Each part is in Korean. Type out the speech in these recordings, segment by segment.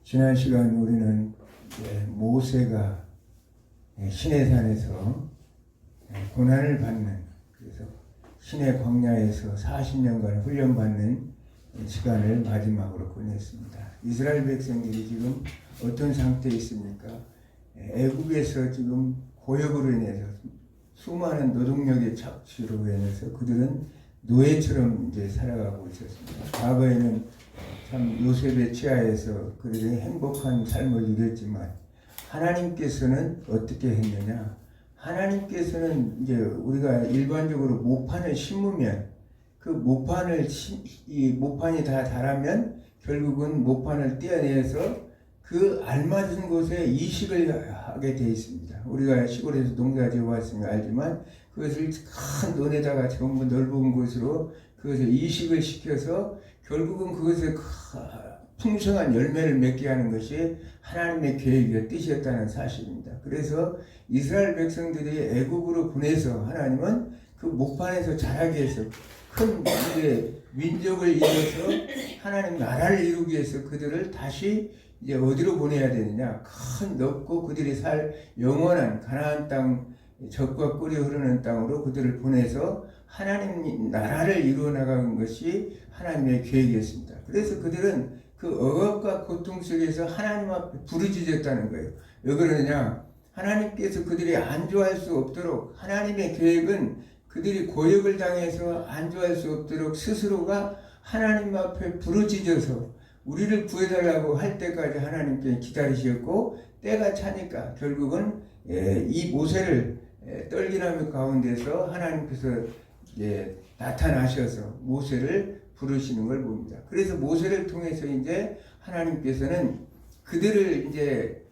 지난 시간 우리는 모세가 시내산에서 고난을 받는, 그래서 시내 광야에서 40년간 훈련받는 시간을 마지막으로 보냈습니다. 이스라엘 백성들이 지금 어떤 상태에 있습니까? 애국에서 지금 고역으로 인해서 수많은 노동력의 착취로 인해서 그들은 노예처럼 이제 살아가고 있었습니다. 과거에는 참 요셉의 치하에서 그들이 행복한 삶을 누렸지만 하나님께서는 어떻게 했느냐? 하나님께서는 이제 우리가 일반적으로 모판을 심으면 그 이 모판이 다 자라면 결국은 모판을 떼어내서 그 알맞은 곳에 이식을 하게 되어 있습니다. 우리가 시골에서 농사 지어봤으면 알지만 그것을 큰 논에다가 전부 넓은 곳으로 그것을 이식을 시켜서 결국은 그것을 풍성한 열매를 맺게 하는 것이 하나님의 계획이고 뜻이었다는 사실입니다. 그래서 이스라엘 백성들이 애국으로 보내서 하나님은 그 목판에서 자라게 해서 큰 민족을 이뤄서 하나님 나라를 이루기 위해서 그들을 다시 이제 어디로 보내야 되느냐? 큰 넓고 그들이 살 영원한 가나안 땅, 젖과 꿀이 흐르는 땅으로 그들을 보내서 하나님 나라를 이루어 나가는 것이 하나님의 계획이었습니다. 그래서 그들은 그 억압과 고통 속에서 하나님 앞에 부르짖었다는 거예요. 왜 그러느냐? 하나님께서 그들이 안주할 수 없도록, 하나님의 계획은 그들이 고역을 당해서 안주할 수 없도록 스스로가 하나님 앞에 부르짖어서 우리를 구해달라고 할 때까지 하나님께 기다리셨고, 때가 차니까 결국은 이 모세를 떨기나무 가운데서 하나님께서 나타나셔서 모세를 부르시는 걸 봅니다. 그래서 모세를 통해서 이제 하나님께서는 그들을 이제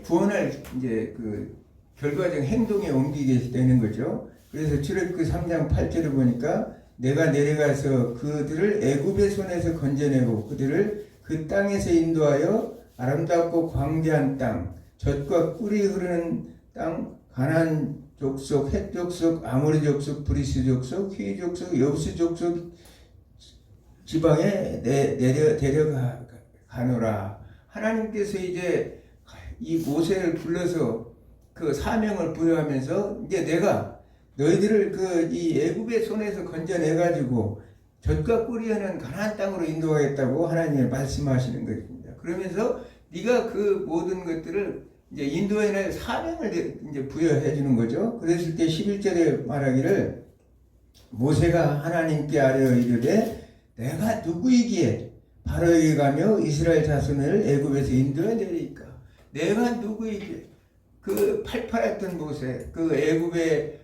구원할 이제 그 결과적 행동에 옮기게 되는 거죠. 그래서 출애굽기 3장 8절을 보니까 내가 내려가서 그들을 애굽의 손에서 건져내고 그들을 그 땅에서 인도하여 아름답고 광대한 땅, 젖과 꿀이 흐르는 땅, 가나안 족속, 헷 족속, 아모리 족속, 브리스 족속, 휘 족속, 여부스 족속 지방에 데려가노라. 하나님께서 이제 이 모세를 불러서 그 사명을 부여하면서 이제 내가 너희들을 이 애굽의 손에서 건져내 가지고 젖과 꿀이 흐르는 가나안 땅으로 인도하겠다고 하나님이 말씀하시는 것입니다. 그러면서 네가 그 모든 것들을 이제 인도해낼 사명을 이제 부여해 주는 거죠. 그랬을 때 11절에 말하기를 모세가 하나님께 아뢰어 이르되 내가 누구이기에 바로에게 가며 이스라엘 자손을 애굽에서 인도해내리까? 내가 누구이기에? 그 팔팔했던 모세, 그 애굽의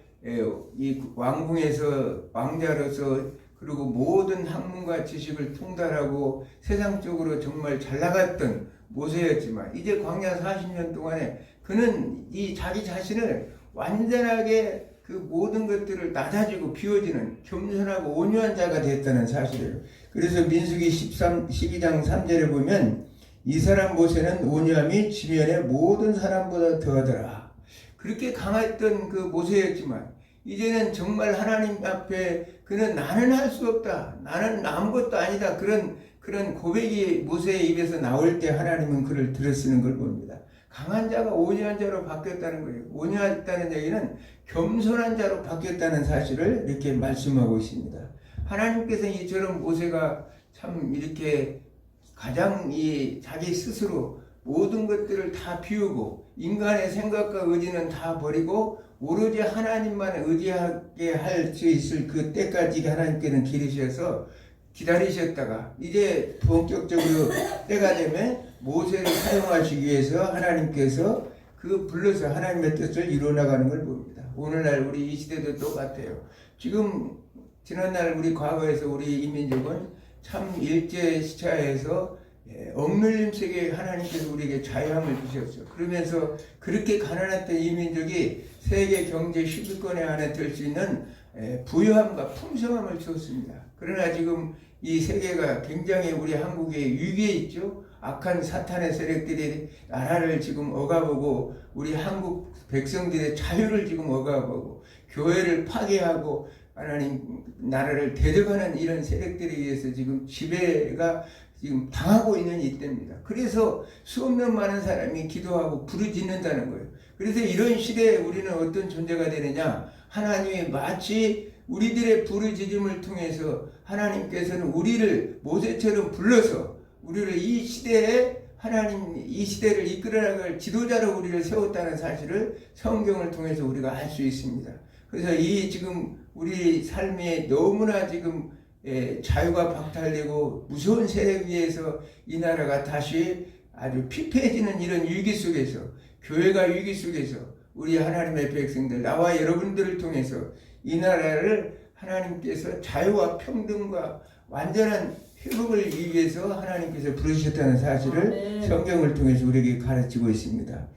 이 왕궁에서 왕자로서 그리고 모든 학문과 지식을 통달하고 세상적으로 정말 잘 나갔던 모세였지만 이제 광야 40년 동안에 그는 이 자기 자신을 완전하게 그 모든 것들을 낮아지고 비워지는 겸손하고 온유한 자가 됐다는 사실이에요. 그래서 민수기 12장 3절에 보면 이 사람 모세는 온유함이 지면의 모든 사람보다 더하더라. 그렇게 강했던 그 모세였지만 이제는 정말 하나님 앞에 그는 나는 할 수 없다. 나는 아무것도 아니다. 그런 고백이 모세의 입에서 나올 때 하나님은 그를 들으시는 걸 봅니다. 강한 자가 온유한 자로 바뀌었다는 거예요. 온유하다는 얘기는 겸손한 자로 바뀌었다는 사실을 이렇게 말씀하고 있습니다. 하나님께서 이처럼 모세가 참 이렇게 가장 자기 스스로 모든 것들을 다 비우고 인간의 생각과 의지는 다 버리고 오로지 하나님만 의지하게 할 수 있을 그 때까지 하나님께는 기다리셨다가 이제 본격적으로 때가 되면 모세를 사용하시기 위해서 하나님께서 불러서 하나님의 뜻을 이루어나가는 걸 봅니다. 오늘날 우리 이 시대도 똑같아요. 지난날 우리 과거에서 우리 이민족은 참 일제 시차에서 억눌림 속에 하나님께서 우리에게 자유함을 주셨죠. 그러면서 그렇게 가난했던 이민족이 세계 경제 10위권에 안에 들 수 있는 부유함과 풍성함을 주었습니다. 그러나 지금 이 세계가 굉장히 우리 한국에 위기에 있죠. 악한 사탄의 세력들이 나라를 지금 억압하고 우리 한국 백성들의 자유를 지금 억압하고 교회를 파괴하고 하나님 나라를 대적하는 이런 세력들에 의해서 지금 지배가 지금 당하고 있는 이때입니다. 그래서 수없는 많은 사람이 기도하고 부르짖는다는 거예요. 그래서 이런 시대에 우리는 어떤 존재가 되느냐? 하나님이 마치 우리들의 부르짖음을 통해서 하나님께서는 우리를 모세처럼 불러서 우리를 이 시대에 하나님 이 시대를 이끌어나갈 지도자로 우리를 세웠다는 사실을 성경을 통해서 우리가 알 수 있습니다. 그래서 이 지금 우리 삶에 너무나 지금 자유가 박탈되고 무서운 세력 위에서 이 나라가 다시 아주 피폐해지는 이런 위기 속에서 교회가 위기 속에서 우리 하나님의 백성들 나와 여러분들을 통해서 이 나라를 하나님께서 자유와 평등과 완전한 회복을 위해서 하나님께서 부르셨다는 사실을 성경을 통해서 우리에게 가르치고 있습니다.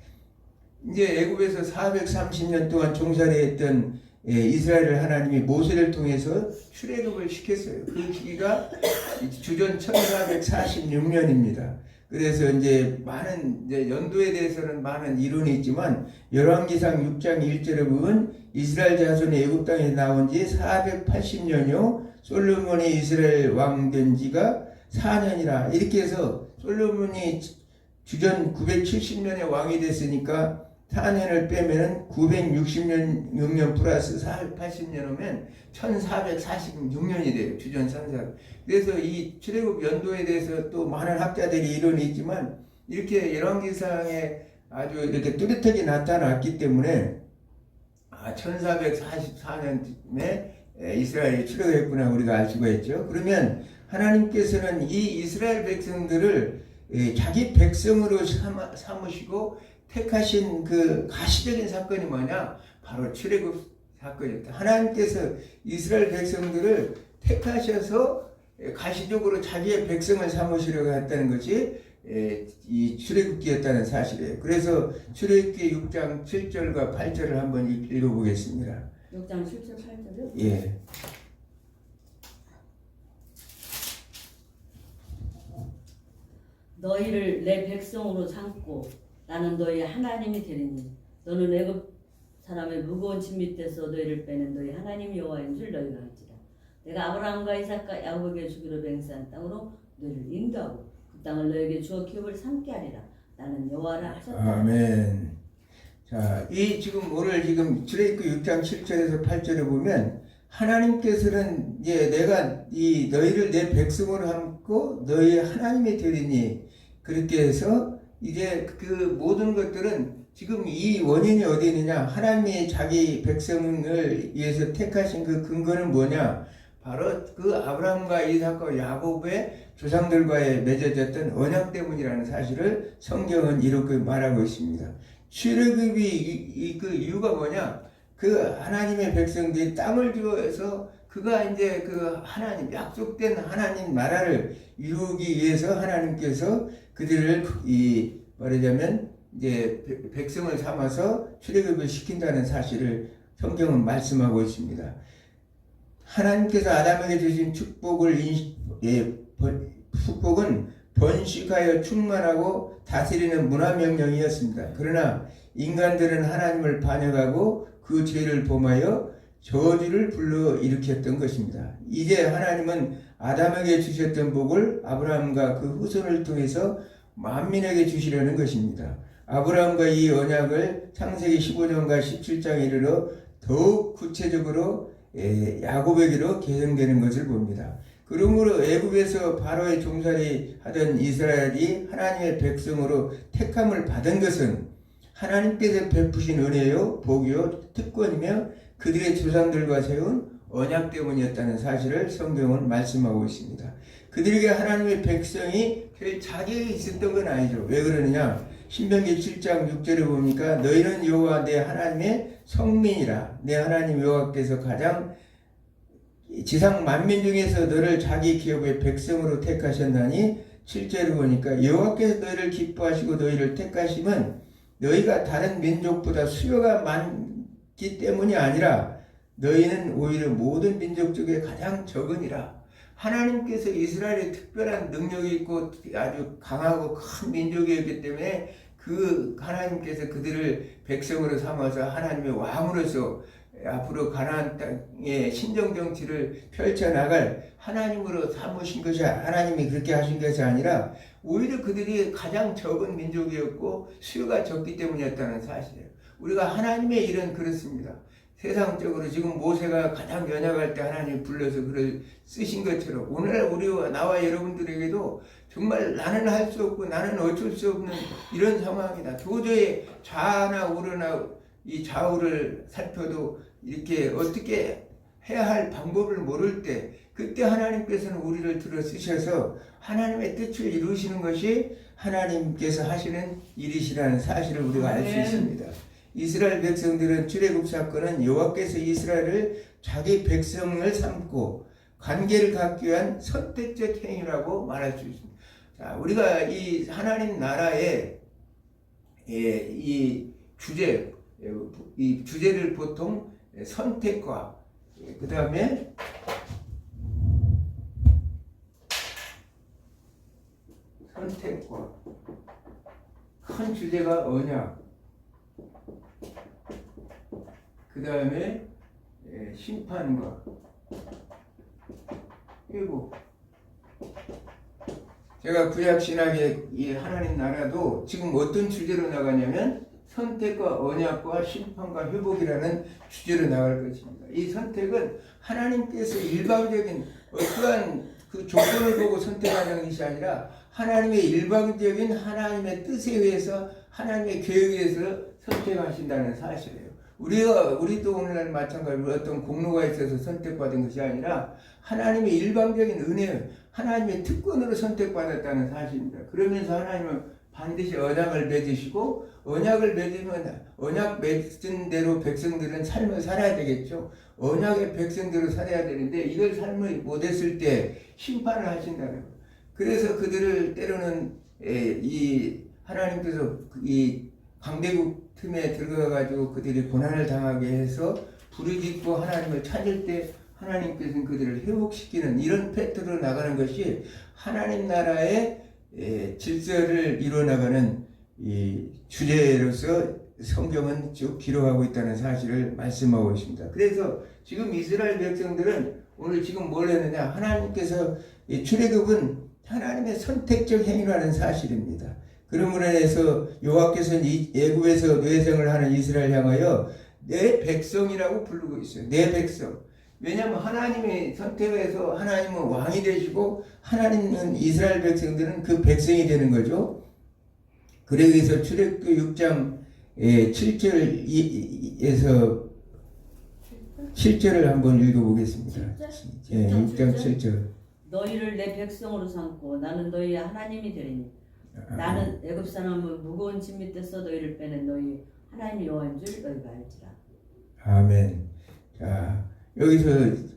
이제 애굽에서 430년 동안 종살이했던 이스라엘을 하나님이 모세를 통해서 출애굽을 시켰어요. 그 시기가 주전 1446년입니다. 그래서 이제 많은 연도에 대해서는 많은 이론이 있지만 열왕기상 6장 1절에 보면 이스라엘 자손이 애굽 땅에 나온 지 480년이요 솔로몬이 이스라엘 왕 된 지가 4년이라 이렇게 해서 솔로몬이 주전 970년에 왕이 됐으니까 4년을 빼면은 960년 플러스 480년 오면 1446년이 돼요. 주전 3사. 그래서 이 출애굽 연도에 대해서 또 많은 학자들이 이론이 있지만 이렇게 열왕기상에 아주 이렇게 뚜렷하게 나타났기 때문에 1444년에 이스라엘이 출애굽했구나 우리가 알 수가 있죠. 그러면 하나님께서는 이 이스라엘 백성들을 자기 백성으로 삼으시고 택하신 그 가시적인 사건이 뭐냐? 바로 출애굽 사건이었다. 하나님께서 이스라엘 백성들을 택하셔서 가시적으로 자기의 백성을 삼으시려고 했다는 것이 이 출애굽기였다는 사실이에요. 그래서 출애굽기 6장 7절과 8절을 한번 읽어보겠습니다. 6장 7절 8절요? 예. 너희를 내 백성으로 삼고 나는 너희 하나님이 되리니 너는 애굽 사람의 무거운 짐 밑에서 너희를 빼는 너희 하나님 여호와인 줄 너희가 알지라. 내가 아브라함과 이삭과 야곱에게 주기로 맹세한 땅으로 너희를 인도하고 그 땅을 너희에게 주어 기업을 삼게 하리라. 나는 여호와라 하셨다. 아멘. 자, 이 지금 오늘 지금 출애굽기 6장 7절에서 8절에 보면 하나님께서는 이제 내가 이 너희를 내 백성으로 삼고 너희 하나님이 되리니 그렇게 해서 이제 그 모든 것들은 지금 이 원인이 어디 있느냐? 하나님이 자기 백성을 위해서 택하신 그 근거는 뭐냐? 바로 그 아브라함과 이삭과 야곱의 조상들과의 맺어졌던 언약 때문이라는 사실을 성경은 이렇게 말하고 있습니다. 출애굽이 그 이유가 뭐냐? 그 하나님의 백성들이 땅을 주어서 그가 이제 그 하나님 약속된 하나님 나라를 이루기 위해서 하나님께서 그들을 말하자면 이제 백성을 삼아서 출애굽을 시킨다는 사실을 성경은 말씀하고 있습니다. 하나님께서 아담에게 주신 축복은 번식하여 충만하고 다스리는 문화명령이었습니다. 그러나 인간들은 하나님을 반역하고 그 죄를 범하여 저주를 불러일으켰던 것입니다. 이제 하나님은 아담에게 주셨던 복을 아브라함과 그 후손을 통해서 만민에게 주시려는 것입니다. 아브라함과 이 언약을 창세기 15장과 17장에 이르러 더욱 구체적으로 야곱에게로 계승되는 것을 봅니다. 그러므로 애굽에서 바로의 종살이 하던 이스라엘이 하나님의 백성으로 택함을 받은 것은 하나님께서 베푸신 은혜요, 복이요, 특권이며 그들의 조상들과 세운 언약 때문이었다는 사실을 성경은 말씀하고 있습니다. 그들에게 하나님의 백성이 자기에게 있었던 건 아니죠. 왜 그러느냐? 신명기 7장 6절에 보니까 너희는 여호와 내 하나님의 성민이라. 내 하나님 여호와께서 가장 지상 만민 중에서 너를 자기 기업의 백성으로 택하셨나니 7절에 보니까 여호와께서 너희를 기뻐하시고 너희를 택하시면 너희가 다른 민족보다 수요가 많기 때문이 아니라 너희는 오히려 모든 민족 중에 가장 적으니라. 하나님께서 이스라엘에 특별한 능력이 있고 아주 강하고 큰 민족이었기 때문에 그 하나님께서 그들을 백성으로 삼아서 하나님의 왕으로서 앞으로 가나안 땅의 신정 정치를 펼쳐나갈 하나님으로 삼으신 것이 하나님이 그렇게 하신 것이 아니라 오히려 그들이 가장 적은 민족이었고 수요가 적기 때문이었다는 사실이에요. 우리가 하나님의 일은 그렇습니다. 세상적으로 지금 모세가 가장 연약할 때 하나님이 불러서 그를 쓰신 것처럼 오늘날 우리와 나와 여러분들에게도 정말 나는 할 수 없고 나는 어쩔 수 없는 이런 상황이다. 도저히 좌나 우르나 이 좌우를 살펴도 이렇게 어떻게 해야 할 방법을 모를 때 그때 하나님께서는 우리를 들어 쓰셔서 하나님의 뜻을 이루시는 것이 하나님께서 하시는 일이시라는 사실을 우리가 알 수 있습니다. 이스라엘 백성들은 출애굽 사건은 여호와께서 이스라엘을 자기 백성을 삼고 관계를 갖기 위한 선택적 행위라고 말할 수 있습니다. 자, 우리가 이 하나님 나라의 이 주제를 보통 선택과 그 다음에 선택과 큰 주제가 언약, 그 다음에 심판과 회복. 제가 구약신학의 이 하나님 나라도 지금 어떤 주제로 나가냐면 선택과 언약과 심판과 회복이라는 주제로 나갈 것입니다. 이 선택은 하나님께서 일방적인 어떠한 그 조건을 보고 선택하는 것이 아니라 하나님의 일방적인 하나님의 뜻에 의해서 하나님의 계획에 의해서 선택하신다는 사실이에요. 우리도 오늘날 마찬가지로 어떤 공로가 있어서 선택받은 것이 아니라 하나님의 일방적인 은혜, 하나님의 특권으로 선택받았다는 사실입니다. 그러면서 하나님은 반드시 언약을 맺으시고 언약을 맺으면 언약 맺은 대로 백성들은 삶을 살아야 되겠죠. 언약의 백성대로 살아야 되는데 이걸 삶을 못했을 때 심판을 하신다는 거예요. 그래서 그들을 때로는 이 하나님께서 이 강대국 틈에 들어가가지고 그들이 고난을 당하게 해서 부르짖고 하나님을 찾을 때 하나님께서는 그들을 회복시키는 이런 패턴으로 나가는 것이 하나님 나라의 질서를 이루어나가는 이 주제로서 성경은 쭉 기록하고 있다는 사실을 말씀하고 있습니다. 그래서 지금 이스라엘 백성들은 오늘 지금 뭘 했느냐, 하나님께서 이 출애굽은 하나님의 선택적 행위라는 사실입니다. 그러므로 인해서 여호와께서는 애굽에서 뇌생을 하는 이스라엘 향하여 내 백성이라고 부르고 있어요. 내 백성. 왜냐하면 하나님이 선택해서 하나님은 왕이 되시고 하나님은 이스라엘 백성들은 그 백성이 되는 거죠. 그래서 출애굽기 6장 7절에서 7절을 한번 읽어보겠습니다. 6장 7절. 너희를 내 백성으로 삼고 나는 너희의 하나님이 되리니 나는 애굽 사람을 무거운 짐 밑에서 너희를 빼는 너희 하나님 여호와인 줄 너희가 알지라. 아멘. 자, 여기서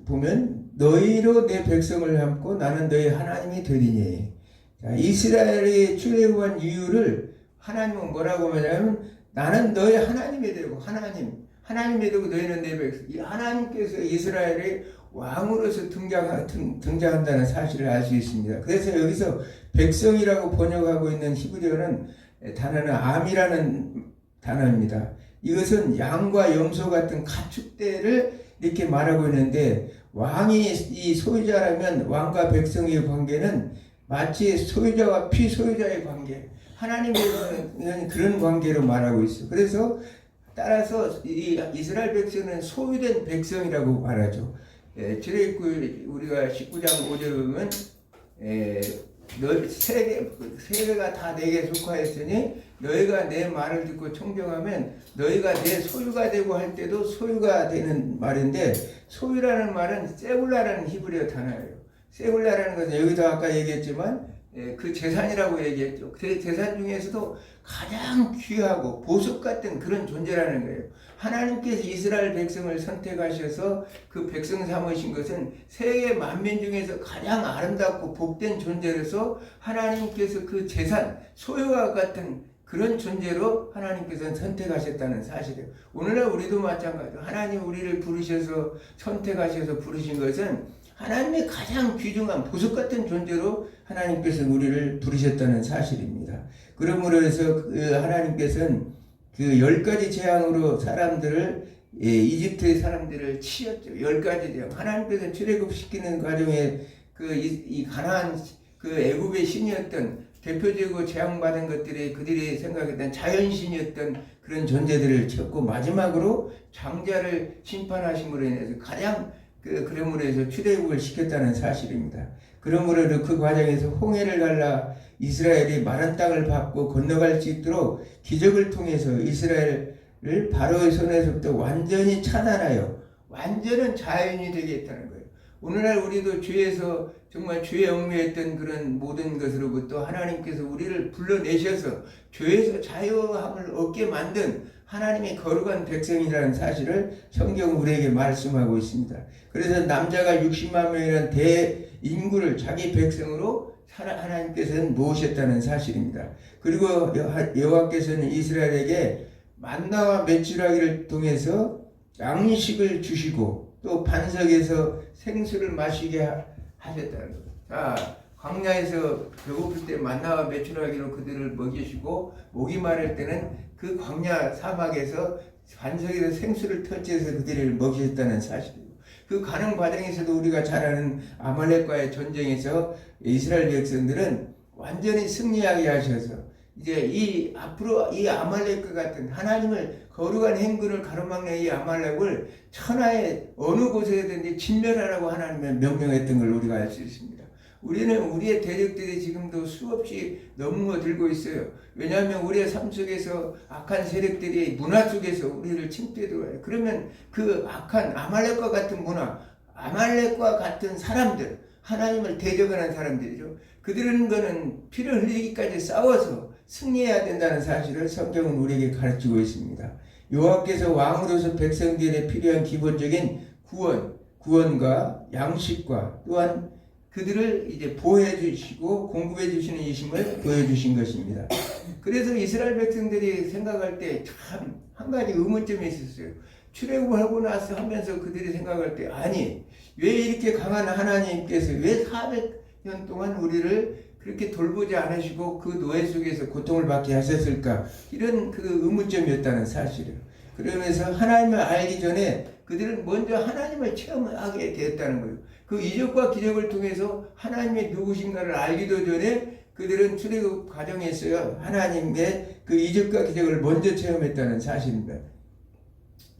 보면 너희로 내 백성을 삼고 나는 너희 하나님이 되리니. 자, 이스라엘이 출애굽한 이유를 하나님은 뭐라고 하냐면 나는 너희 하나님이 되고 하나님이 되고 너희는 내 백성. 이 하나님께서 이스라엘의 왕으로서 등장한다는 사실을 알 수 있습니다. 그래서 여기서 백성이라고 번역하고 있는 히브리어는 단어는 암이라는 단어입니다. 이것은 양과 염소 같은 가축대를 이렇게 말하고 있는데 왕이 이 소유자라면 왕과 백성의 관계는 마치 소유자와 피소유자의 관계, 하나님께서는 그런 관계로 말하고 있어요. 그래서 따라서 이 이스라엘 백성은 소유된 백성이라고 말하죠. 출애굽기 우리가 19장 5절에 보면 세계가 다 내게 속하였으니 너희가 내 말을 듣고 청정하면 너희가 내 소유가 되고 할 때도 소유가 되는 말인데, 소유라는 말은 세굴라라는 히브리어 단어예요. 세굴라라는 것은 여기도 아까 얘기했지만 그 재산이라고 얘기했죠. 그 재산 중에서도 가장 귀하고 보석 같은 그런 존재라는 거예요. 하나님께서 이스라엘 백성을 선택하셔서 그 백성 삼으신 것은 세계 만민 중에서 가장 아름답고 복된 존재로서 하나님께서 그 재산, 소유와 같은 그런 존재로 하나님께서는 선택하셨다는 사실이에요. 오늘날 우리도 마찬가지로 하나님 우리를 부르셔서 선택하셔서 부르신 것은 하나님의 가장 귀중한 보석 같은 존재로 하나님께서 우리를 부르셨다는 사실입니다. 그러므로 해서 하나님께서는 그 10가지 재앙으로 사람들을 이집트의 사람들을 치였죠. 10가지 령. 하나님께서 출애굽시키는 과정에 이 가나안 애굽의 신이었던 대표적으로 재앙받은 것들이 그들이 생각했던 자연신이었던 그런 존재들을 쳤고 마지막으로 장자를 심판하심으로 인해서 가장 그러므로 해서 출애굽을 시켰다는 사실입니다. 그러므로 그 과정에서 홍해를 갈라 이스라엘이 마른 땅을 밟고 건너갈 수 있도록 기적을 통해서 이스라엘을 바로의 손에서부터 완전히 차단하여 완전한 자연이 되게 했다는 거예요. 오늘날 우리도 죄에서 정말 죄에 얽매였던 그런 모든 것으로부터 하나님께서 우리를 불러내셔서 죄에서 자유함을 얻게 만든 하나님의 거룩한 백성이라는 사실을 성경은 우리에게 말씀하고 있습니다. 그래서 남자가 60만 명이라는 대인구를 자기 백성으로 하나님께서는 모으셨다는 사실입니다. 그리고 여호와께서는 이스라엘에게 만나와 메추라기를 통해서 양식을 주시고 또 반석에서 생수를 마시게 하셨다는 거예요. 자, 광야에서 배고플 때 만나와 메추라기로 그들을 먹이시고 목이 마를 때는 그 광야 사막에서 반석에서 생수를 터치해서 그들을 먹이셨다는 사실이고, 그 가는 과정에서도 우리가 잘 아는 아말렉과의 전쟁에서 이스라엘 백성들은 완전히 승리하게 하셔서 이제 앞으로 이 아말렉과 같은 하나님을 거룩한 행군을 가로막는 이 아말렉을 천하의 어느 곳에든지 진멸하라고 하나님은 명령했던 걸 우리가 알 수 있습니다. 우리는 우리의 대적들이 지금도 수없이 넘어들고 있어요. 왜냐하면 우리의 삶 속에서 악한 세력들이 문화 속에서 우리를 침투해 들어와요. 그러면 그 악한 아말렉과 같은 문화, 아말렉과 같은 사람들, 하나님을 대적하는 사람들이죠. 그들은 거는 피를 흘리기까지 싸워서 승리해야 된다는 사실을 성경은 우리에게 가르치고 있습니다. 여호와께서 왕으로서 백성들에 필요한 기본적인 구원과 양식과 또한 그들을 이제 보호해 주시고 공급해 주시는 이심을 보여주신 것입니다. 그래서 이스라엘 백성들이 생각할 때 참 한 가지 의문점이 있었어요. 출애굽을 하고 나서 하면서 그들이 생각할 때 아니 왜 이렇게 강한 하나님께서 왜 400년 동안 우리를 그렇게 돌보지 않으시고 그 노예 속에서 고통을 받게 하셨을까, 이런 그 의문점이었다는 사실을. 그러면서 하나님을 알기 전에 그들은 먼저 하나님을 체험하게 되었다는 거예요. 그 이적과 기적을 통해서 하나님의 누구신가를 알기도 전에 그들은 출애굽 과정에서 하나님의 그 이적과 기적을 먼저 체험했다는 사실입니다.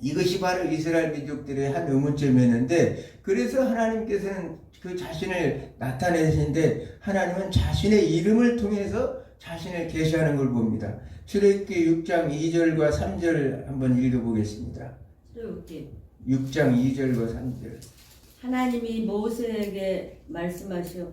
이것이 바로 이스라엘 민족들의 한 의문점이었는데, 그래서 하나님께서는 그 자신을 나타내시는데 하나님은 자신의 이름을 통해서 자신을 계시하는 걸 봅니다. 출애굽기 6장 2절과 3절 한번 읽어보겠습니다. 출애굽기 6장 2절과 3절. 하나님이 모세에게 말씀하시어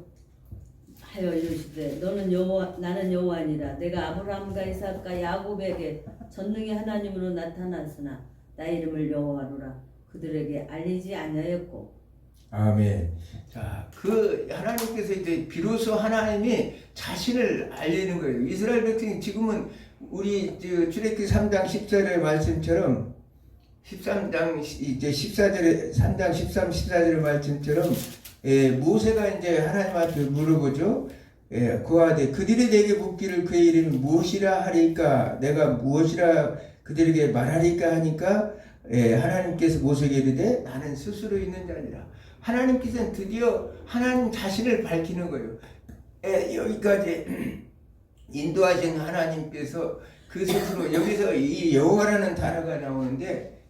하여 이르시되 너는 여호와 나는 여호와니라. 내가 아브라함과 이삭과 야곱에게 전능의 하나님으로 나타났으나 나의 이름을 여호와로라 그들에게 알리지 아니하였고. 아멘. 자, 그 하나님께서 이제 비로소 하나님이 자신을 알리는 거예요. 이스라엘 백성이 지금은 우리 출애굽기 3장 14절의 말씀처럼 13장 이제 14절에 3장 13, 14절의 말씀처럼 모세가 이제 하나님 앞에 물어보죠. 그하되 그들이 내게 묻기를 그의 이름이 무엇이라 하리까 내가 무엇이라 그들에게 말하리까 하니까 하나님께서 모세에게 이르되 나는 스스로 있는 자니라. 하나님께서는 드디어 하나님 자신을 밝히는 거예요. 여기까지 인도하신 하나님께서 그 스스로 여기서 이 여호와라는 단어가 나오는데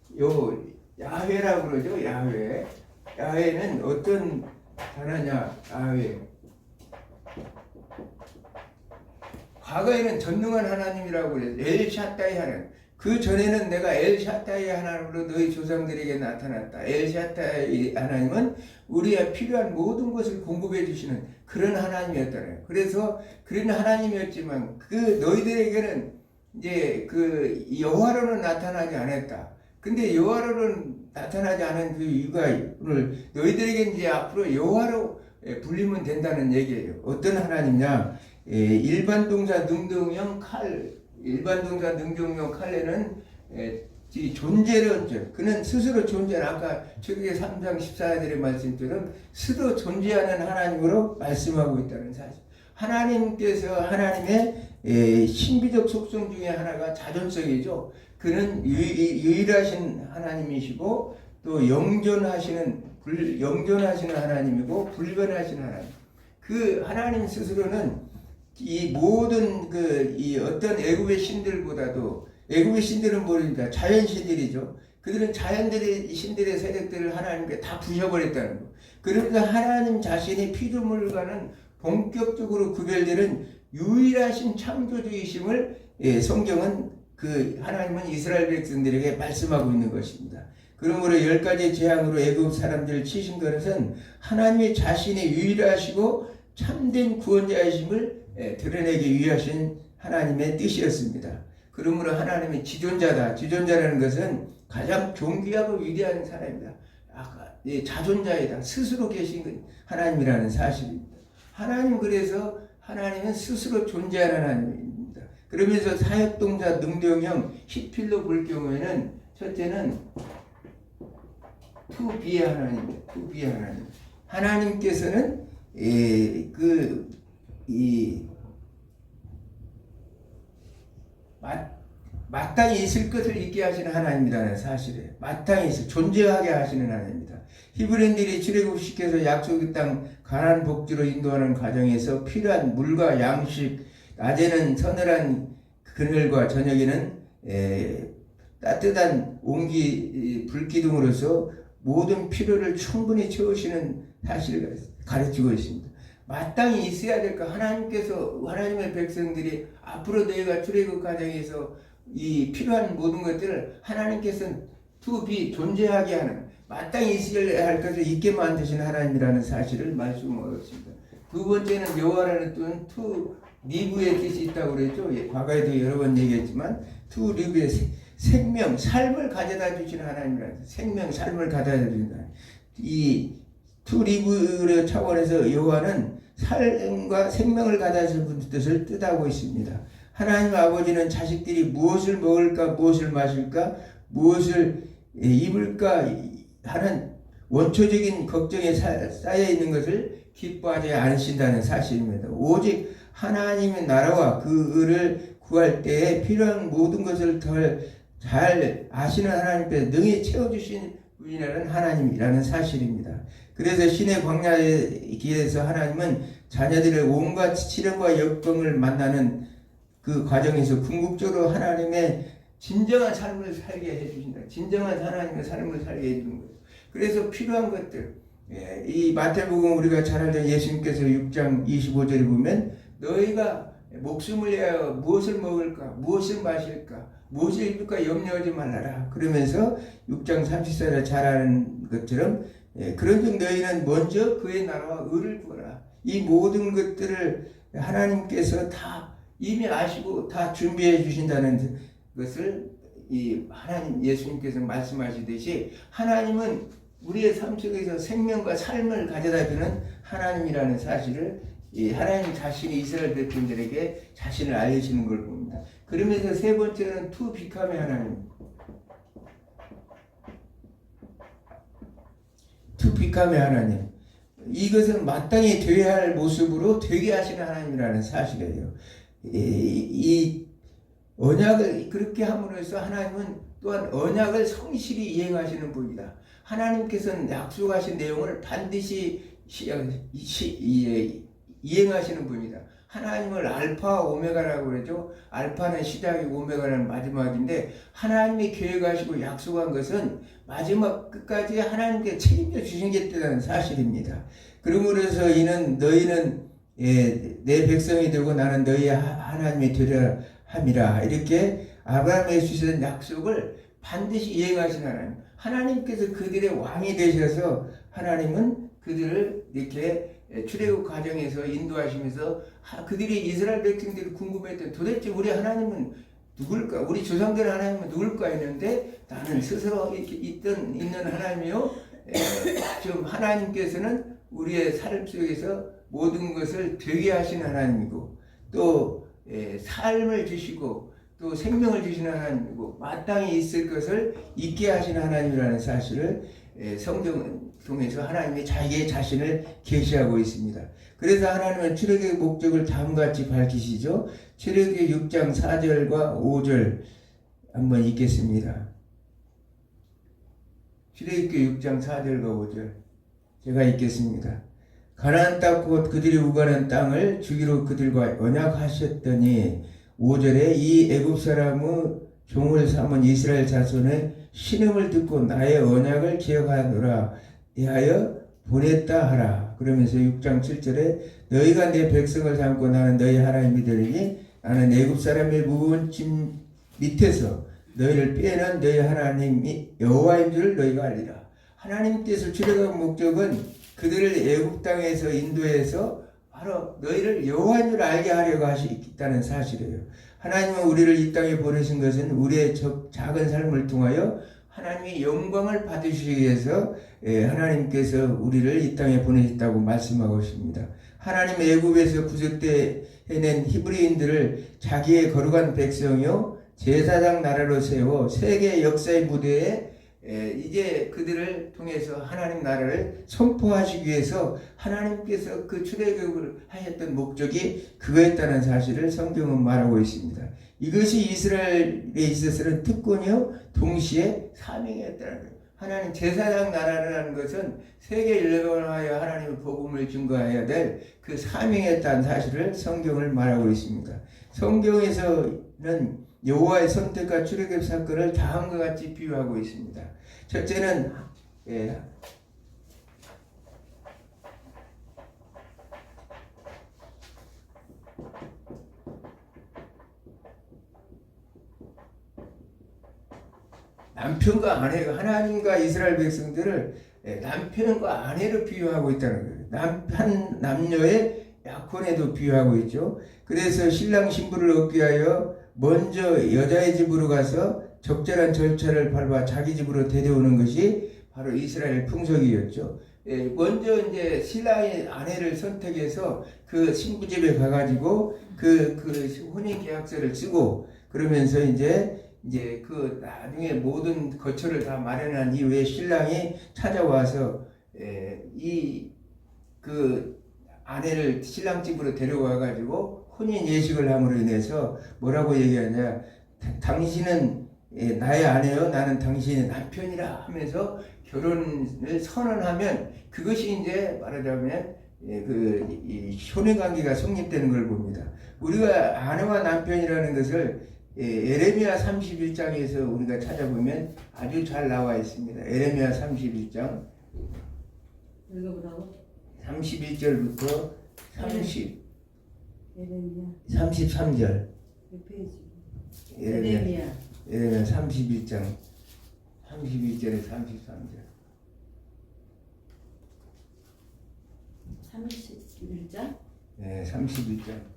야훼라고 그러죠. 야훼는 어떤 단어냐. 야훼 과거에는 전능한 하나님이라고 그래요. 엘샤다이 하나님. 그 전에는 내가 엘샤다이 하나님으로 너희 조상들에게 나타났다. 엘샤다이 하나님은 우리의 필요한 모든 것을 공급해 주시는 그런 하나님이었잖아요. 그래서 그런 하나님이었지만 그 너희들에게는 이제 그 여호와로는 나타나지 않았다. 근데 여호와로는 나타나지 않은 그 이유가 오늘 너희들에게 이제 앞으로 여호와로 불리면 된다는 얘기예요. 어떤 하나님이냐? 일반 동사 능동형 일반 동사 능동형 칼레는 존재론, 그는 스스로 존재하는, 아까 출애굽기 3장 14절의 말씀처럼 스스로 존재하는 하나님으로 말씀하고 있다는 사실. 하나님께서 하나님의 신비적 속성 중에 하나가 자존성이죠. 그는 유일하신 하나님이시고 또 영존하시는 하나님이고 불변하신 하나님. 그 하나님 스스로는 이 모든 이 어떤 애굽의 신들보다도, 애굽의 신들은 모릅니다. 자연 신들이죠. 그들은 자연들의 신들의 세력들을 하나님께 다 부셔버렸다는 거. 그러면서 하나님 자신이 피조물과는 본격적으로 구별되는 유일하신 창조주이심을 성경은 하나님은 이스라엘 백성들에게 말씀하고 있는 것입니다. 그러므로 10가지 재앙으로 애굽 사람들을 치신 것은 하나님의 자신이 유일하시고 참된 구원자이심을 드러내기 위하신 하나님의 뜻이었습니다. 그러므로 하나님의 지존자다. 지존자라는 것은 가장 존귀하고 위대한 사람입니다. 자존자이다. 스스로 계신 하나님이라는 사실입니다. 그래서 하나님은 스스로 존재하는 하나님입니다. 그러면서 사역동사 능동형 히필로 볼 경우에는 첫째는 to be의 하나님입니다. to be의 하나님. 하나님께서는 마땅히 있을 것을 있게 하시는 하나님이라는 사실이에요. 마땅히 존재하게 하시는 하나님입니다. 히브리인들이 출애굽시켜서 약속의 땅 가나안 복지로 인도하는 과정에서 필요한 물과 양식, 낮에는 서늘한 그늘과 저녁에는 따뜻한 온기 불기둥으로서 모든 필요를 충분히 채우시는 사실을 가르치고 있습니다. 마땅히 있어야 될 것. 하나님의 백성들이 앞으로 너희가 출애굽 과정에서 이 필요한 모든 것들을 하나님께서는 to be 존재하게 하는, 마땅히 있어야 할 것을 있게 만드시는 하나님이라는 사실을 말씀하고 있습니다. 두 번째는 여호와라는 뜻은 to live의 뜻이 있다고 그랬죠. 과거에도 여러 번 얘기했지만 to live의 생명, 삶을 가져다 주시는 하나님이라는 생명, 삶을 가져다 주시는 하나님. 이 to live의 차원에서 여호와는 삶과 생명을 가져다 주시는 뜻을 뜻하고 있습니다. 하나님 아버지는 자식들이 무엇을 먹을까, 무엇을 마실까, 무엇을 입을까 하는 원초적인 걱정에 쌓여 있는 것을 기뻐하지 않으신다는 사실입니다. 오직 하나님의 나라와 그 의를 구할 때에 필요한 모든 것을 더 잘 아시는 하나님께서 능히 채워주신 분이라는 하나님이라는 사실입니다. 그래서 신의 광야의 길에서 하나님은 자녀들의 온갖 치령과 역경을 만나는 그 과정에서 궁극적으로 하나님의 진정한 삶을 살게 해주신다. 진정한 하나님의 삶을 살게 해주는 거예요. 그래서 필요한 것들, 이 마태복음 우리가 잘 알던 예수님께서 6장 25절에 보면 너희가 목숨을 위하여 무엇을 먹을까, 무엇을 마실까, 무엇을 입을까 염려하지 말라라. 그러면서 6장 34절에 잘 아는 것처럼 그런즉 너희는 먼저 그의 나라와 의를 구하라. 이 모든 것들을 하나님께서 다 이미 아시고 다 준비해 주신다는 것을 하나님 예수님께서 말씀하시듯이 하나님은 우리의 삶 속에서 생명과 삶을 가져다 주는 하나님이라는 사실을 하나님 자신이 이스라엘 백성들에게 자신을 알려주시는 걸 봅니다. 그러면서 세 번째는 to become의 하나님. to become의 하나님. 이것은 마땅히 되어야 할 모습으로 되게 하시는 하나님이라는 사실이에요. 이 언약을 그렇게 함으로써 하나님은 또한 언약을 성실히 이행하시는 분이다. 하나님께서는 약속하신 내용을 반드시 이행하시는 분이다. 하나님을 알파와 오메가라고 그러죠. 알파는 시작이고 오메가는 마지막인데 하나님이 계획하시고 약속한 것은 마지막 끝까지 하나님께 책임져 주시겠다는 사실입니다. 그러므로서 너희는 내 백성이 되고 나는 너희의 하나님이 되려 함이라. 이렇게 아브라함에 주시던 약속을 반드시 이행하신 하나님. 하나님께서 그들의 왕이 되셔서 하나님은 그들을 이렇게 출애굽 과정에서 인도하시면서 그들이 이스라엘 백성들이 궁금했던 도대체 우리 하나님은 누굴까? 우리 조상들 하나님은 누굴까 했는데 나는 스스로 이렇게 있는 하나님이요. 지금 하나님께서는 우리의 삶 속에서 모든 것을 되게 하시는 하나님이고 또 삶을 주시고 또 생명을 주시는 하나님이고 마땅히 있을 것을 있게 하시는 하나님이라는 사실을 성경은 통해서 하나님이 자기의 자신을 계시하고 있습니다. 그래서 하나님은 출애굽의 목적을 다음과 같이 밝히시죠. 출애굽기 6장 4절과 5절 한번 읽겠습니다. 출애굽기 6장 4절과 5절 제가 읽겠습니다. 가나안 땅 곧 그들이 우가는 땅을 주기로 그들과 언약하셨더니 5절에 이 애굽 사람의 종을 삼은 이스라엘 자손의 신음을 듣고 나의 언약을 기억하노라 대하여 보냈다 하라. 그러면서 6장 7절에 너희가 내 백성을 삼고 나는 너희 하나님이 되리니 나는 애굽 사람의 무거운 짐 밑에서 너희를 빼는 너희 하나님이 여호와인 줄 너희가 알리라. 하나님께서 출애굽 목적은 그들을 애굽 땅에서 인도해서 바로 너희를 여호와인 줄 알게 하려고 하시겠다는 사실이에요. 하나님은 우리를 이 땅에 보내신 것은 우리의 작은 삶을 통하여 하나님의 영광을 받으시기 위해서 하나님께서 우리를 이 땅에 보내셨다고 말씀하고 있습니다. 하나님의 애굽에서 구속되어낸 히브리인들을 자기의 거룩한 백성이요 제사장 나라로 세워 세계 역사의 무대에 이제 그들을 통해서 하나님 나라를 선포하시기 위해서 하나님께서 그 출애굽을 하셨던 목적이 그거였다는 사실을 성경은 말하고 있습니다. 이것이 이스라엘에 있어서는 특권이요 동시에 사명이었다는 거예요. 하나님 제사장 나라라는 것은 세계 인류를 하여 하나님의 복음을 증거해야 될 그 사명이었다는 사실을 성경을 말하고 있습니다. 성경에서는 여호와의 선택과 출애굽 사건을 다음과 같이 비유하고 있습니다. 첫째는 남편과 아내가 하나님과 이스라엘 백성들을 남편과 아내로 비유하고 있다는 거예요. 한 남녀의 약혼에도 비유하고 있죠. 그래서 신랑 신부를 얻기 위하여 먼저 여자의 집으로 가서 적절한 절차를 밟아 자기 집으로 데려오는 것이 바로 이스라엘 풍속이었죠. 먼저 이제 신랑의 아내를 선택해서 그 신부 집에 가가지고 그 혼인 계약서를 쓰고 그러면서 이제 그 나중에 모든 거처를 다 마련한 이후에 신랑이 찾아와서 그 아내를 신랑 집으로 데려와 가지고 혼인 예식을 함으로 인해서 뭐라고 얘기하냐, 당신은 나의 아내요 나는 당신의 남편이라 하면서 결혼을 선언하면 그것이 이제 말하자면 이 혼인 관계가 성립되는 걸 봅니다. 우리가 아내와 남편이라는 것을 에레미야 31장에서 우리가 찾아보면 아주 잘 나와 있습니다. 에레미야 31장 읽어보라고? 31절부터 33절. 몇 페이지? 에레미야 31장 32절에 33절. 31장? 네, 31장.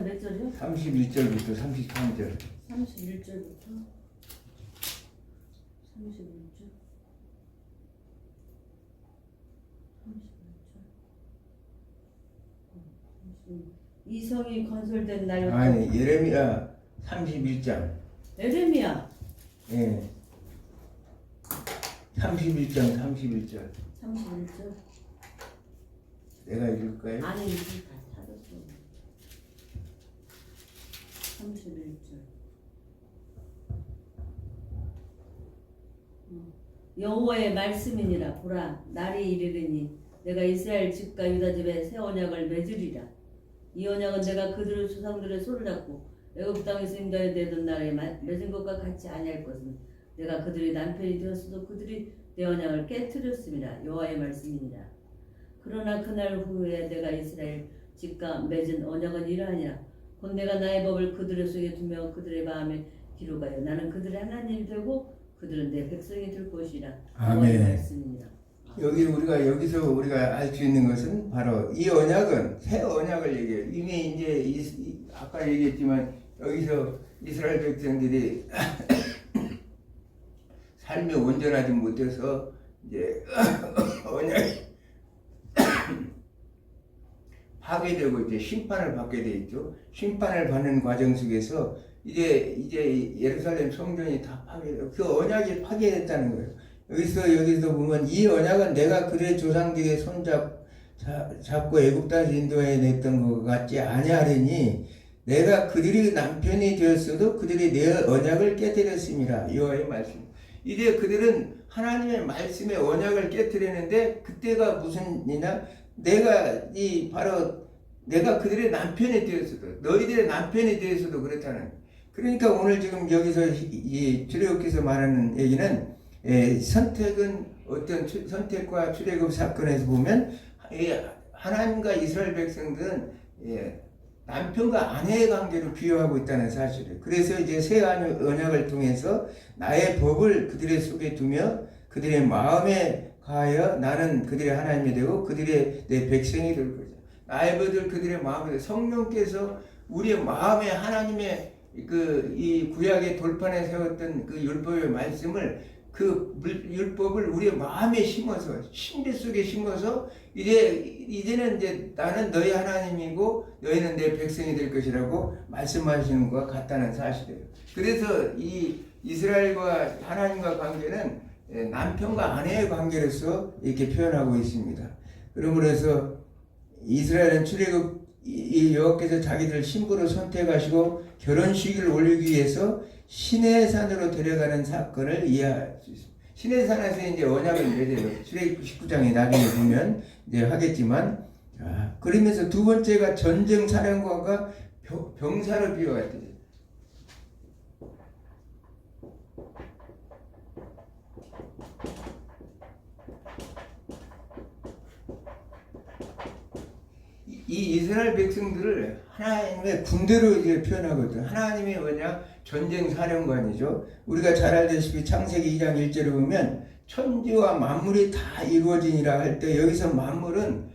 몇 절이요? 31절부터 33절. 31절부터 31절. 이성이 건설된 날부터. 아니, 예레미야 31장. 에레미야. 예. 31장 31절. 31절. 내가 읽을까요? 아니, 이거 다 찾았어. 31절. 여호와의 말씀이니라. 보라, 날이 이르리니 내가 이스라엘 집과 유다 집에 새 언약을 맺으리라. 이 언약은 내가 그들의 조상들의 손을 잡고 애굽 땅에서 인도하여 내던 날에 맺은 것과 같이 아니할 것은 내가 그들의 남편이 되었어도 그들이 내 언약을 깨뜨렸습니다. 여호와의 말씀이니라. 그러나 그날 후에 내가 이스라엘 집과 맺은 언약은 이러하니라. 곧 내가 나의 법을 그들의 속에 두며 그들의 마음에 기록하여 나는 그들의 하나님이 되고 그들은 내 백성이 될 것이라. 아멘. 말씀입니다. 여기서 우리가 알 수 있는 것은 바로 이 언약은 새 언약을 얘기해요. 이미 이제 아까 얘기했지만 여기서 이스라엘 백성들이 삶이 온전하지 못해서 이제 파괴되고 이제 심판을 받게 돼 있죠. 심판을 받는 과정 속에서 이제 예루살렘 성전이 다 파괴되고 그 언약이 파괴됐다는 거예요. 여기서 보면 이 언약은 내가 그들의 조상들의 손잡고 애굽 땅에서 인도해 냈던 것 같지 아니하리니 내가 그들이 남편이 되었어도 그들이 내 언약을 깨뜨렸습니다. 여호와의 말씀. 이제 그들은 하나님의 말씀의 언약을 깨뜨리는데 그때가 무슨 일이냐? 내가 그들의 남편이 되었어도 너희들의 남편이 되었어도 그렇다는. 그러니까 오늘 지금 여기서 이 출애굽기서 말하는 얘기는 선택은 어떤 선택과 출애굽 사건에서 보면 하나님과 이스라엘 백성들은 남편과 아내의 관계를 비유하고 있다는 사실을. 그래서 이제 새 언약을 통해서 나의 법을 그들의 속에 두며 그들의 마음에 가하여 나는 그들의 하나님이 되고 그들의 내 백성이 될 거죠. 나의 법을 그들의 마음에 성령께서 우리의 마음에 하나님의 이 구약의 돌판에 세웠던 그 율법의 말씀을 그 율법을 우리의 마음에 심어서 신비 속에 심어서 이제는 이제 나는 너희 하나님이고 너희는 내 백성이 될 것이라고 말씀하시는 것과 같다는 사실이에요. 그래서 이 이스라엘과 하나님과 관계는 남편과 아내의 관계로서 이렇게 표현하고 있습니다. 그러므로 해서 이스라엘은 출애굽 여호와께서 자기들 신부로 선택하시고 결혼식을 올리기 위해서 시내산으로 데려가는 사건을 이해할 수 있습니다. 시내산에서 이제 언약을 맺어요. 출애굽 19장에 나중에 보면 이제 하겠지만, 그러면서 두 번째가 전쟁 사령관과 병사로 비유했대요. 이 이스라엘 백성들을 하나님의 군대로 이제 표현하거든요. 하나님이 뭐냐? 전쟁 사령관이죠. 우리가 잘 알다시피 창세기 2장 1절에 보면 천지와 만물이 다 이루어지니라 할 때 여기서 만물은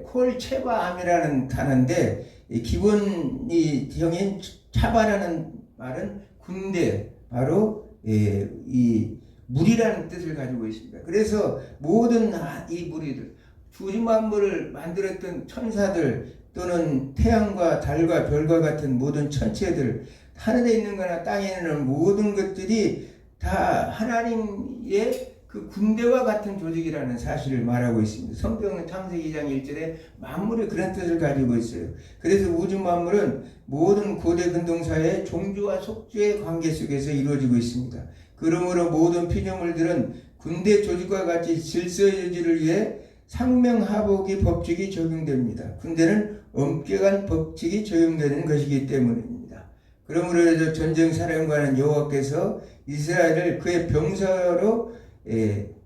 콜체바암이라는 단어인데 기본이 형인 차바라는 말은 군대, 바로 이 물이라는 뜻을 가지고 있습니다. 그래서 모든 이 무리들, 주지 만물을 만들었던 천사들 또는 태양과 달과 별과 같은 모든 천체들, 하늘에 있는 거나 땅에 있는 모든 것들이 다 하나님의 그 군대와 같은 조직이라는 사실을 말하고 있습니다. 성경은 창세기 2장 1절에 만물이 그런 뜻을 가지고 있어요. 그래서 우주 만물은 모든 고대 근동사의 종주와 속주의 관계 속에서 이루어지고 있습니다. 그러므로 모든 피조물들은 군대 조직과 같이 질서 유지를 위해 상명하복의 법칙이 적용됩니다. 군대는 엄격한 법칙이 적용되는 것이기 때문입니다. 그러므로 해서 전쟁 사령관은 여호와께서 이스라엘을 그의 병사로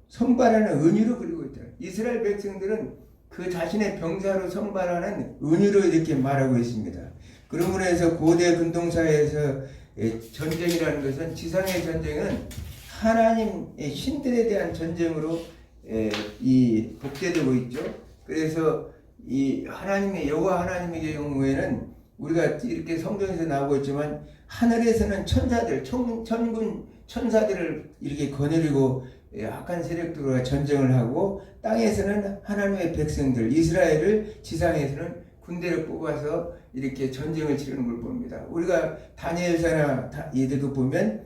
선발하는 은유로 그리고 있다. 이스라엘 백성들은 그 자신의 병사로 선발하는 은유로 이렇게 말하고 있습니다. 그러므로 해서 고대 근동사에서 전쟁이라는 것은, 지상의 전쟁은 하나님의 신들에 대한 전쟁으로 복제되고 있죠. 그래서 이 하나님의 여호와 하나님의 경우에는 우리가 이렇게 성경에서 나오고 있지만 하늘에서는 천사들, 천군 천사들을 이렇게 거느리고 악한 세력들과 전쟁을 하고, 땅에서는 하나님의 백성들 이스라엘을, 지상에서는 군대를 뽑아서 이렇게 전쟁을 치르는 걸 봅니다. 우리가 다니엘서나 얘들도 보면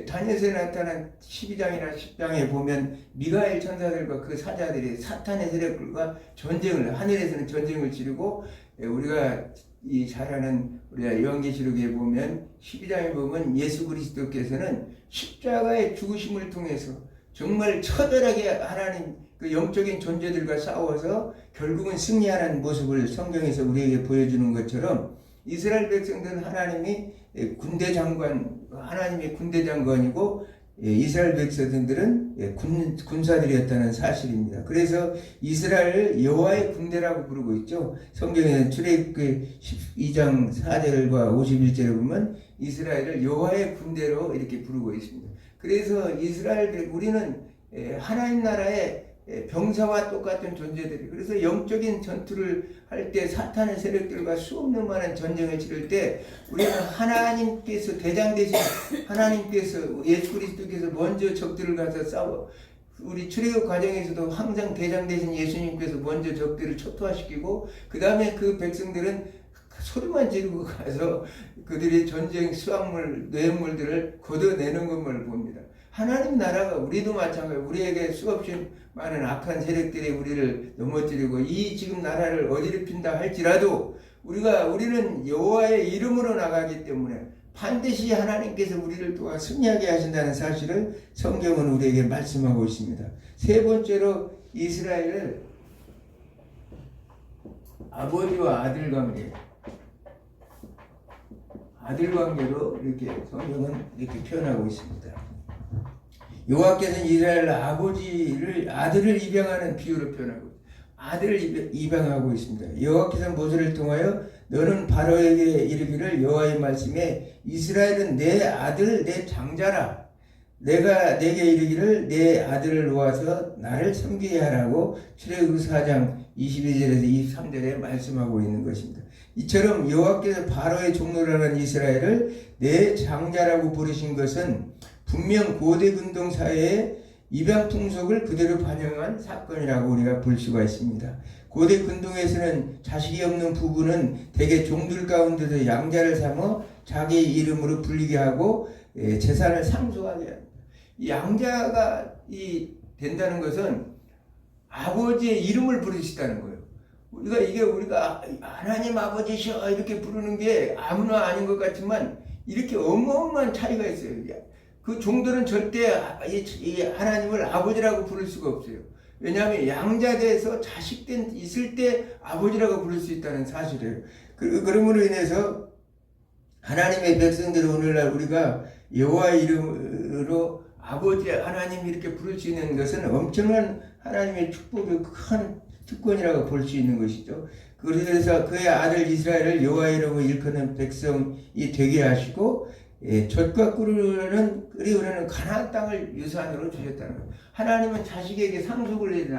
다니엘서에 나타난 12장이나 10장에 보면 미가엘 천사들과 그 사자들이 사탄의 세력들과 전쟁을, 하늘에서는 전쟁을 치르고, 우리가 잘 아는 우리가 요한계시록에 보면 12장에 보면 예수 그리스도께서는 십자가의 죽으심을 통해서 정말 처절하게 하나님 그 영적인 존재들과 싸워서 결국은 승리하는 모습을 성경에서 우리에게 보여주는 것처럼, 이스라엘 백성들은 하나님이 군대 장관, 하나님의 군대 장관이고 이스라엘 백성들은 군사들이었다는 사실입니다. 그래서 이스라엘을 여호와의 군대라고 부르고 있죠. 성경에는 출애굽기 12장 4절과 51절에 보면 이스라엘을 여호와의 군대로 이렇게 부르고 있습니다. 그래서 우리는 하나님 나라의 병사와 똑같은 존재들이, 그래서 영적인 전투를 할 때 사탄의 세력들과 수없는 많은 전쟁을 치를 때 우리는 하나님께서 대장 되신 하나님께서, 예수 그리스도께서 먼저 적들을 가서 싸워 우리 출애굽 과정에서도 항상 대장 되신 예수님께서 먼저 적들을 초토화시키고 그 다음에 그 백성들은 소리만 지르고 가서 그들이 전쟁 수확물, 내용물들을 걷어내는 것을 봅니다. 하나님 나라가 우리도 마찬가지, 우리에게 수없이 많은 악한 세력들이 우리를 넘어뜨리고 이 지금 나라를 어지럽힌다 할지라도 우리는 여호와의 이름으로 나가기 때문에 반드시 하나님께서 우리를 도와 승리하게 하신다는 사실을 성경은 우리에게 말씀하고 있습니다. 세 번째로 이스라엘을 아버지와 아들 관계로 이렇게 성경은 이렇게 표현하고 있습니다. 여호와께서는 이스라엘 아들을 입양하는 비유로 표현하고 아들을 입양하고 있습니다. 여호와께서는 모세를 통하여 너는 바로에게 이르기를 여호와의 말씀에 이스라엘은 내 아들 내 장자라 내가 내게 이르기를 내 아들을 놓아서 나를 섬기게 하라고 출애굽 4장 22절에서 23절에 말씀하고 있는 것입니다. 이처럼 여호와께서 바로의 종노라는 이스라엘을 내 장자라고 부르신 것은 분명 고대 근동 사회의 입양 풍속을 그대로 반영한 사건이라고 우리가 볼 수가 있습니다. 고대 근동에서는 자식이 없는 부부는 대개 종들 가운데서 양자를 삼아 자기 이름으로 불리게 하고 재산을 상속하게 합니다. 이 양자가 된다는 것은 아버지의 이름을 부르시다는 거예요. 우리가 하나님 아버지셔 이렇게 부르는 게 아무나 아닌 것 같지만 이렇게 어마어마한 차이가 있어요. 그 종들은 절대 이 하나님을 아버지라고 부를 수가 없어요. 왜냐하면 양자돼서 자식된 있을 때 아버지라고 부를 수 있다는 사실이에요. 그러므로 인해서 하나님의 백성들을 오늘날 우리가 여호와의 이름으로 아버지 하나님 이렇게 부를 수 있는 것은 엄청난 하나님의 축복의 큰 특권이라고 볼 수 있는 것이죠. 그래서 그의 아들 이스라엘을 여호와의 이름으로 일컫는 백성이 되게 하시고 젖과 꿀이 흐르는 가나안 땅을 유산으로 주셨다는 거예요. 하나님은 자식에게 상속을 해주는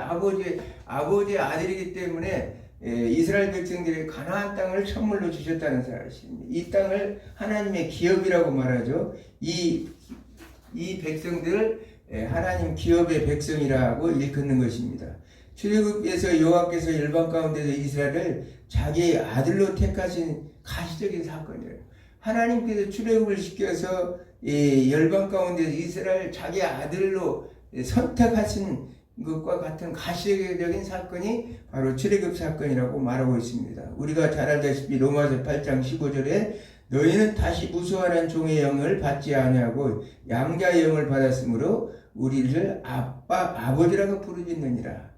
아버지의 아들이기 때문에 이스라엘 백성들이 가나안 땅을 선물로 주셨다는 사실입니다. 이 땅을 하나님의 기업이라고 말하죠. 이 백성들을 하나님 기업의 백성이라고 일컫는 것입니다. 출애굽에서 여호와께서 열방 가운데서 이스라엘을 자기의 아들로 택하신 가시적인 사건이에요. 하나님께서 출애굽을 시켜서 열방 가운데서 이스라엘 자기 아들로 선택하신 것과 같은 가시적인 사건이 바로 출애굽 사건이라고 말하고 있습니다. 우리가 잘 알다시피 로마서 8장 15절에 너희는 다시 무수하는 종의 영을 받지 아니하고 양자의 영을 받았으므로 우리를 아버지라고 부르짖느니라.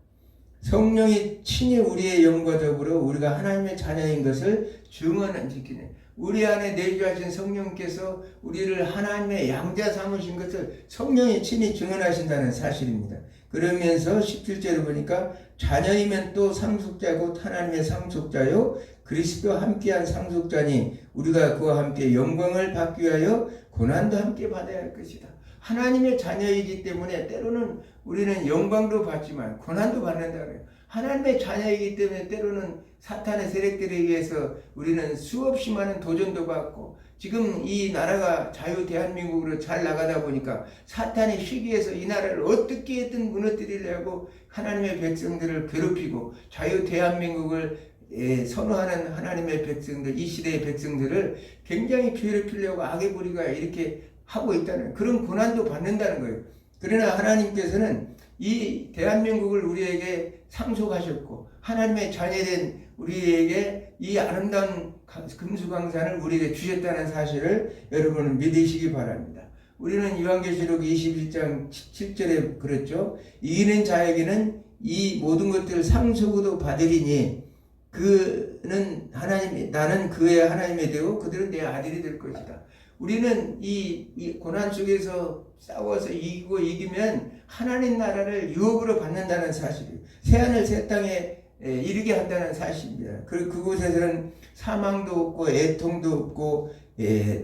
성령이 친히 우리의 영과 더불어 우리가 하나님의 자녀인 것을 증언지키네. 우리 안에 내주하신 성령께서 우리를 하나님의 양자 삼으신 것을 성령이 친히 증언하신다는 사실입니다. 그러면서 17절에 보니까 자녀이면 또 상속자고 하나님의 상속자요 그리스도와 함께한 상속자니 우리가 그와 함께 영광을 받기 위하여 고난도 함께 받아야 할 것이다. 하나님의 자녀이기 때문에 때로는 우리는 영광도 받지만 고난도 받는다 그래요. 하나님의 자녀이기 때문에 때로는 사탄의 세력들에 의해서 우리는 수없이 많은 도전도 받고 지금 이 나라가 자유 대한민국으로 잘 나가다 보니까 사탄의 시기에서 이 나라를 어떻게든 무너뜨리려고 하나님의 백성들을 괴롭히고 자유 대한민국을 선호하는 하나님의 백성들, 이 시대의 백성들을 굉장히 괴롭히려고 악의 부리가 이렇게 하고 있다는 그런 고난도 받는다는 거예요. 그러나 하나님께서는 이 대한민국을 우리에게 상속하셨고 하나님의 자녀된 우리에게 이 아름다운 금수강산을 우리에게 주셨다는 사실을 여러분은 믿으시기 바랍니다. 우리는 요한계시록 21장 7절에 그랬죠. 이기는 자에게는 이 모든 것들을 상속으로 받으리니 나는 그의 하나님이 되고 그들은 내 아들이 될 것이다. 우리는 이 고난 속에서 싸워서 이기면 하나님 나라를 유업으로 받는다는 사실이에요. 새하늘 새 땅에 이르게 한다는 사실입니다. 그곳에서는 사망도 없고 애통도 없고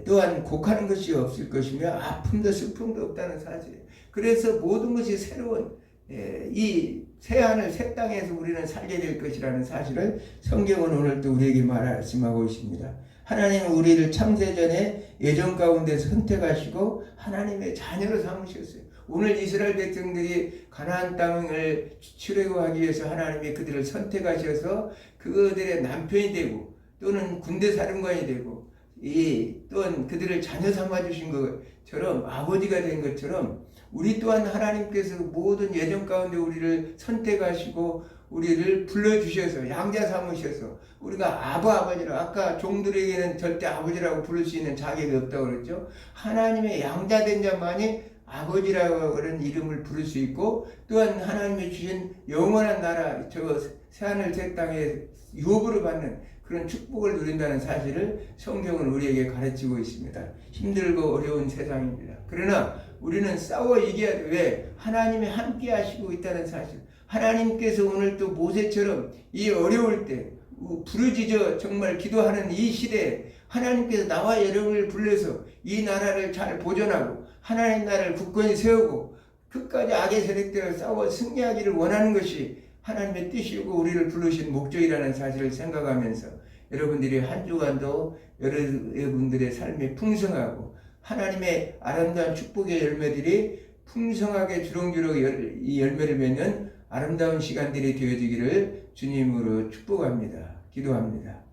또한 곡하는 것이 없을 것이며 아픔도 슬픔도 없다는 사실이에요. 그래서 모든 것이 새로운 이 새하늘 새 땅에서 우리는 살게 될 것이라는 사실을 성경은 오늘도 우리에게 말씀하고 있습니다. 하나님은 우리를 창세전에 예정 가운데 선택하시고 하나님의 자녀로 삼으셨어요. 오늘 이스라엘 백성들이 가나안 땅을 출애굽하기 위해서 하나님이 그들을 선택하셔서 그들의 남편이 되고 또는 군대 사령관이 되고 또한 그들을 자녀 삼아 주신 것처럼 아버지가 된 것처럼 우리 또한 하나님께서 모든 예정 가운데 우리를 선택하시고 우리를 불러주셔서 양자 삼으셔서 우리가 아버지라 아까 종들에게는 절대 아버지라고 부를 수 있는 자격이 없다고 그랬죠. 하나님의 양자된 자만이 아버지라고 그런 이름을 부를 수 있고 또한 하나님이 주신 영원한 나라 저 새하늘 새 땅에 유업으로 받는 그런 축복을 누린다는 사실을 성경은 우리에게 가르치고 있습니다. 힘들고 어려운 세상입니다. 그러나 우리는 싸워 이겨야 돼. 왜? 하나님이 함께 하시고 있다는 사실. 하나님께서 오늘 또 모세처럼 이 어려울 때 부르짖어 정말 기도하는 이 시대에 하나님께서 나와 여러분을 불러서 이 나라를 잘 보존하고 하나님 나라를 굳건히 세우고 끝까지 악의 세력들을 싸워 승리하기를 원하는 것이 하나님의 뜻이고 우리를 부르신 목적이라는 사실을 생각하면서 여러분들이 한 주간도 여러분들의 삶이 풍성하고 하나님의 아름다운 축복의 열매들이 풍성하게 주렁주렁 이 열매를 맺는 아름다운 시간들이 되어지기를 주님으로 축복합니다. 기도합니다.